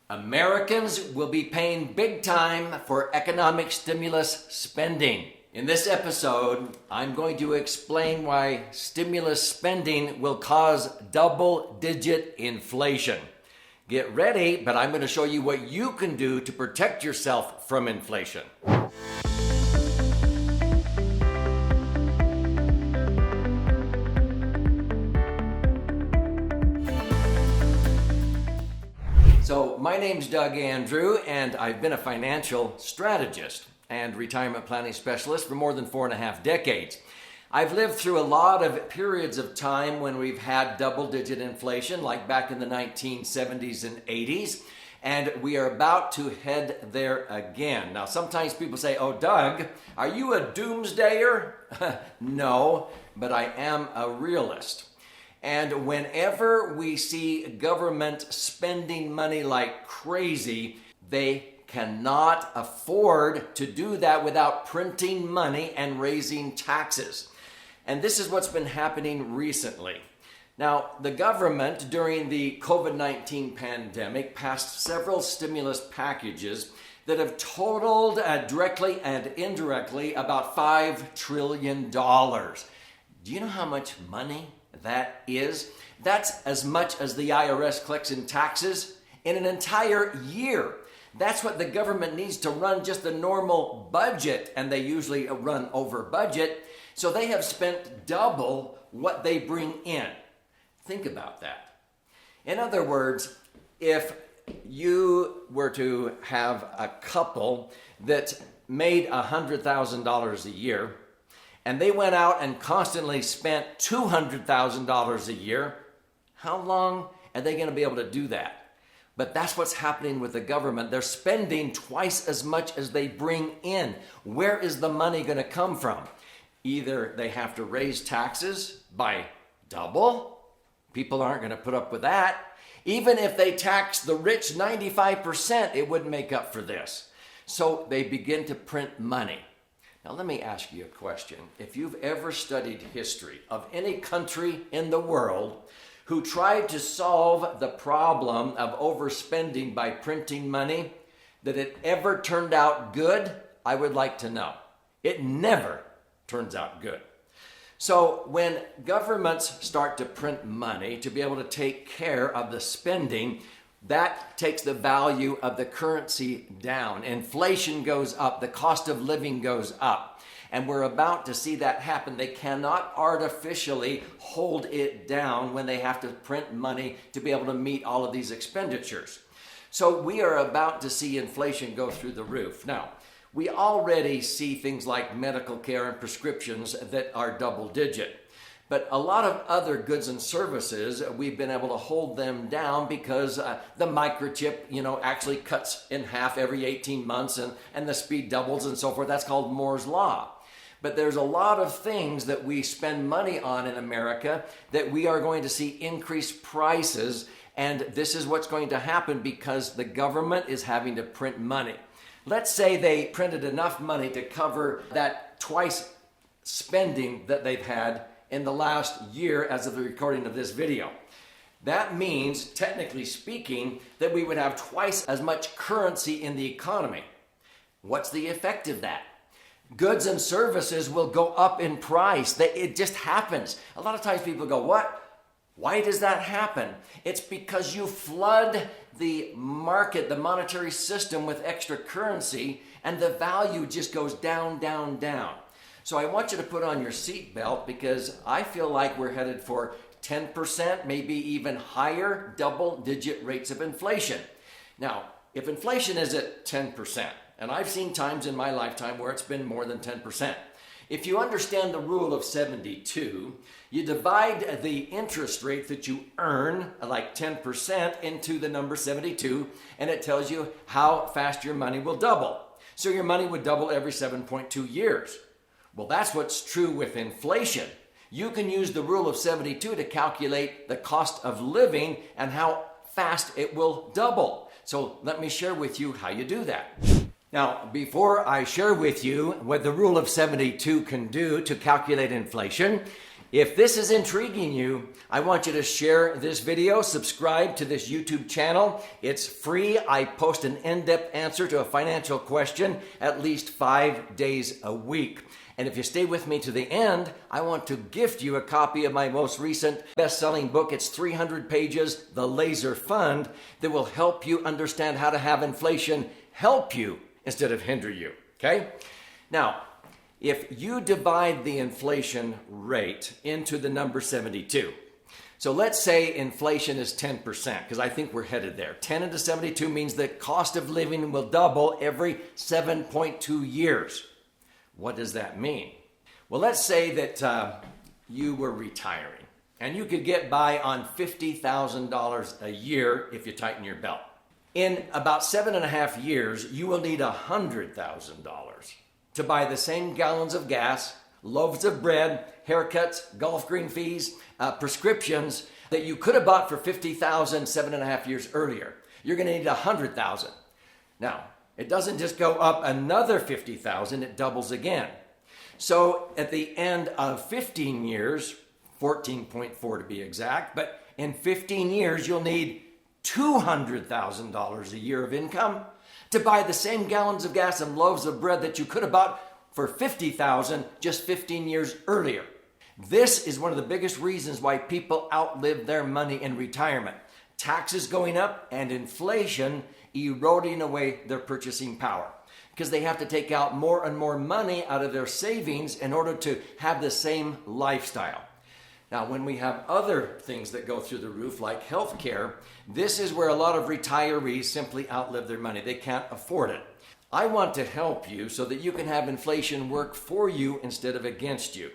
Americans will be paying big time for economic stimulus spending. In this episode, I'm going to explain why stimulus spending will cause double-digit inflation. Get ready, but I'm going to show you what you can do to protect yourself from inflation. So my name's Doug Andrew, and I've been a financial strategist and retirement planning specialist for more than 4.5 decades. I've lived through a lot of periods of time when we've had double-digit inflation, like back in the 1970s and 80s, and we are about to head there again. Now, sometimes people say, "Oh, Doug, are you a doomsdayer?" No, but I am a realist. And whenever we see government spending money like crazy, they cannot afford to do that without printing money and raising taxes. And this is what's been happening recently. Now, the government during the COVID-19 pandemic passed several stimulus packages that have totaled directly and indirectly about $5 trillion. Do you know how much money that is? That's as much as the IRS collects in taxes in an entire year. That's what the government needs to run just a normal budget, and they usually run over budget. So they have spent double what they bring in. Think about that. In other words, if you were to have a couple that made $100,000 a year, and they went out and constantly spent $200,000 a year, how long are they going to be able to do that? But that's what's happening with the government. They're spending twice as much as they bring in. Where is the money going to come from? Either they have to raise taxes by double. People aren't going to put up with that. Even if they tax the rich 95%, it wouldn't make up for this. So they begin to print money. Now, let me ask you a question. If you've ever studied history of any country in the world who tried to solve the problem of overspending by printing money, that it ever turned out good, I would like to know. It never turns out good. So when governments start to print money to be able to take care of the spending, that takes the value of the currency down. Inflation goes up, the cost of living goes up. And we're about to see that happen. They cannot artificially hold it down when they have to print money to be able to meet all of these expenditures. So we are about to see inflation go through the roof. Now, we already see things like medical care and prescriptions that are double digit. But a lot of other goods and services, we've been able to hold them down because the microchip, actually cuts in half every 18 months and the speed doubles and so forth. That's called Moore's Law. But there's a lot of things that we spend money on in America that we are going to see increased prices. And this is what's going to happen because the government is having to print money. Let's say they printed enough money to cover that twice spending that they've had in the last year as of the recording of this video. That means, technically speaking, that we would have twice as much currency in the economy. What's the effect of that? Goods and services will go up in price. It just happens. A lot of times people go, what? Why does that happen? It's because you flood the market, the monetary system with extra currency, and the value just goes down, down, down. So I want you to put on your seatbelt because I feel like we're headed for 10%, maybe even higher double-digit rates of inflation. Now, if inflation is at 10%, and I've seen times in my lifetime where it's been more than 10%. If you understand the rule of 72, you divide the interest rate that you earn, like 10%, into the number 72, and it tells you how fast your money will double. So your money would double every 7.2 years. Well, that's what's true with inflation. You can use the rule of 72 to calculate the cost of living and how fast it will double. So let me share with you how you do that. Now, before I share with you what the rule of 72 can do to calculate inflation, If this is intriguing you, I want you to share this video, subscribe to this YouTube channel. It's free. I post an in-depth answer to a financial question at least 5 days a week. And if you stay with me to the end, I want to gift you a copy of my most recent best-selling book. It's 300 pages, The Laser Fund, that will help you understand how to have inflation help you instead of hinder you, okay? Now, if you divide the inflation rate into the number 72, so let's say inflation is 10%, because I think we're headed there. 10 into 72 means the cost of living will double every 7.2 years. What does that mean? Well, let's say that you were retiring and you could get by on $50,000 a year if you tighten your belt. In about 7.5 years, you will need $100,000 to buy the same gallons of gas, loaves of bread, haircuts, golf green fees, prescriptions that you could have bought for $50,000 7.5 years earlier. You're going to need $100,000. Now, it doesn't just go up another $50,000, it doubles again. So at the end of 15 years, 14.4 to be exact, but in 15 years, you'll need $200,000 a year of income to buy the same gallons of gas and loaves of bread that you could have bought for $50,000 just 15 years earlier. This is one of the biggest reasons why people outlive their money in retirement. Taxes going up and inflation eroding away their purchasing power because they have to take out more and more money out of their savings in order to have the same lifestyle. Now, when we have other things that go through the roof, like health care, this is where a lot of retirees simply outlive their money. They can't afford it. I want to help you so that you can have inflation work for you instead of against you.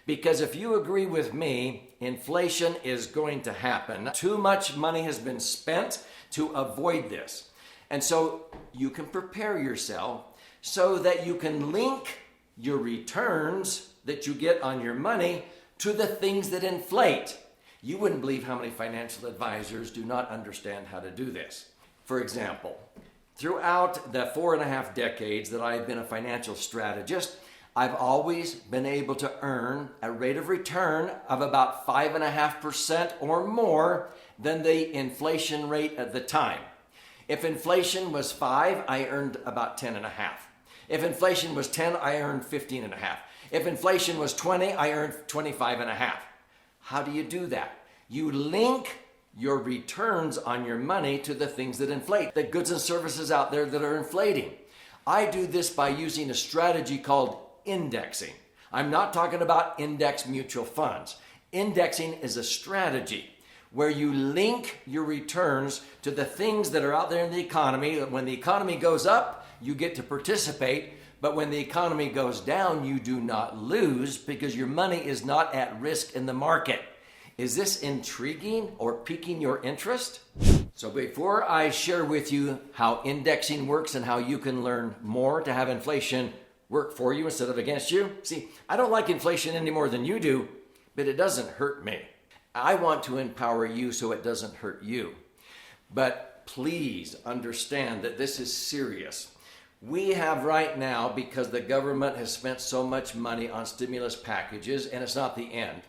Because if you agree with me, inflation is going to happen. Too much money has been spent to avoid this. And so you can prepare yourself so that you can link your returns that you get on your money to the things that inflate. You wouldn't believe how many financial advisors do not understand how to do this. For example, throughout the 4.5 decades that I've been a financial strategist, I've always been able to earn a rate of return of about 5.5% or more than the inflation rate at the time. If inflation was 5, I earned about 10.5. If inflation was 10, I earned 15.5. If inflation was 20, I earned 25.5. How do you do that? You link your returns on your money to the things that inflate, the goods and services out there that are inflating. I do this by using a strategy called indexing. I'm not talking about index mutual funds. Indexing is a strategy where you link your returns to the things that are out there in the economy. When the economy goes up, you get to participate. But when the economy goes down, you do not lose because your money is not at risk in the market. Is this intriguing or piquing your interest? So before I share with you how indexing works and how you can learn more to have inflation work for you instead of against you. See, I don't like inflation any more than you do, but it doesn't hurt me. I want to empower you so it doesn't hurt you. But please understand that this is serious. We have right now, because the government has spent so much money on stimulus packages, and it's not the end.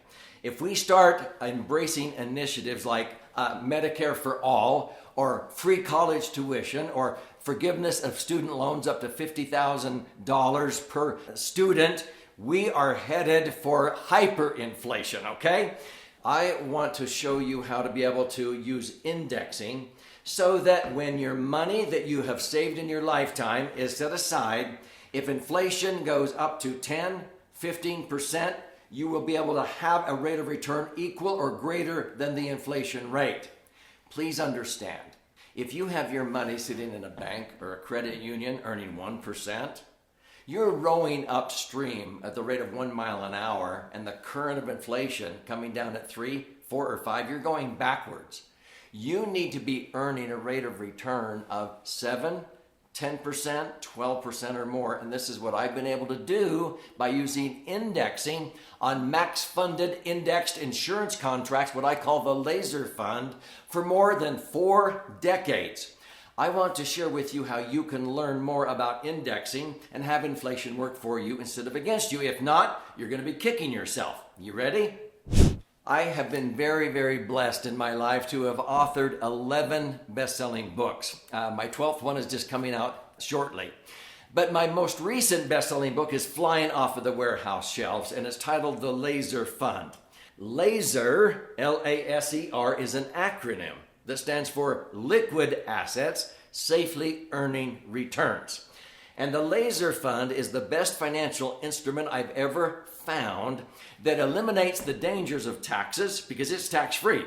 If we start embracing initiatives like Medicare for all, or free college tuition, or forgiveness of student loans up to $50,000 per student, we are headed for hyperinflation, okay? I want to show you how to be able to use indexing so that when your money that you have saved in your lifetime is set aside, if inflation goes up to 10, 15%, you will be able to have a rate of return equal or greater than the inflation rate. Please understand, if you have your money sitting in a bank or a credit union earning 1%, you're rowing upstream at the rate of 1 mile an hour, and the current of inflation coming down at 3, 4, or 5, you're going backwards. You need to be earning a rate of return of 7, 10%, 12% or more. And this is what I've been able to do by using indexing on max funded indexed insurance contracts, what I call the laser fund, for more than 4 decades. I want to share with you how you can learn more about indexing and have inflation work for you instead of against you. If not, you're going to be kicking yourself. You ready? I have been very, very blessed in my life to have authored 11 best-selling books. My 12th one is just coming out shortly. But my most recent best-selling book is flying off of the warehouse shelves, and it's titled The Laser Fund. Laser, L-A-S-E-R, is an acronym that stands for Liquid Assets Safely Earning Returns. And the Laser Fund is the best financial instrument I've ever found that eliminates the dangers of taxes because it's tax-free,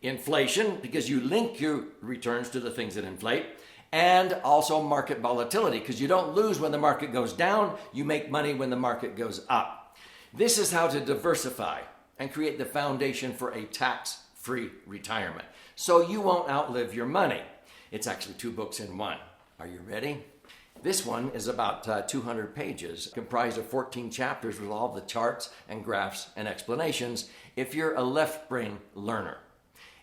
inflation because you link your returns to the things that inflate, and also market volatility because you don't lose when the market goes down, you make money when the market goes up. This is how to diversify and create the foundation for a tax-free retirement so you won't outlive your money. It's actually 2 books in one. Are you ready? This one is about 200 pages, comprised of 14 chapters with all the charts and graphs and explanations if you're a left brain learner.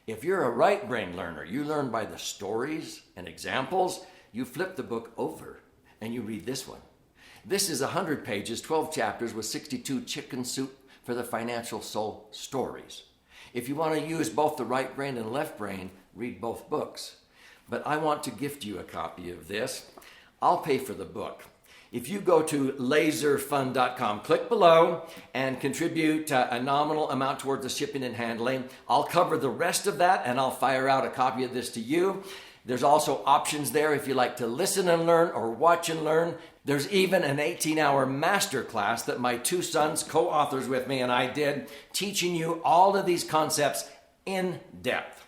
If you're a right brain learner, you learn by the stories and examples. You flip the book over and you read this one. This is 100 pages, 12 chapters with 62 chicken soup for the financial soul stories. If you want to use both the right brain and left brain, read both books. But I want to gift you a copy of this. I'll pay for the book. If you go to laserfund.com, click below and contribute a nominal amount towards the shipping and handling, I'll cover the rest of that and I'll fire out a copy of this to you. There's also options there if you like to listen and learn or watch and learn. There's even an 18-hour masterclass that my 2 sons, co-authors with me, and I did, teaching you all of these concepts in depth.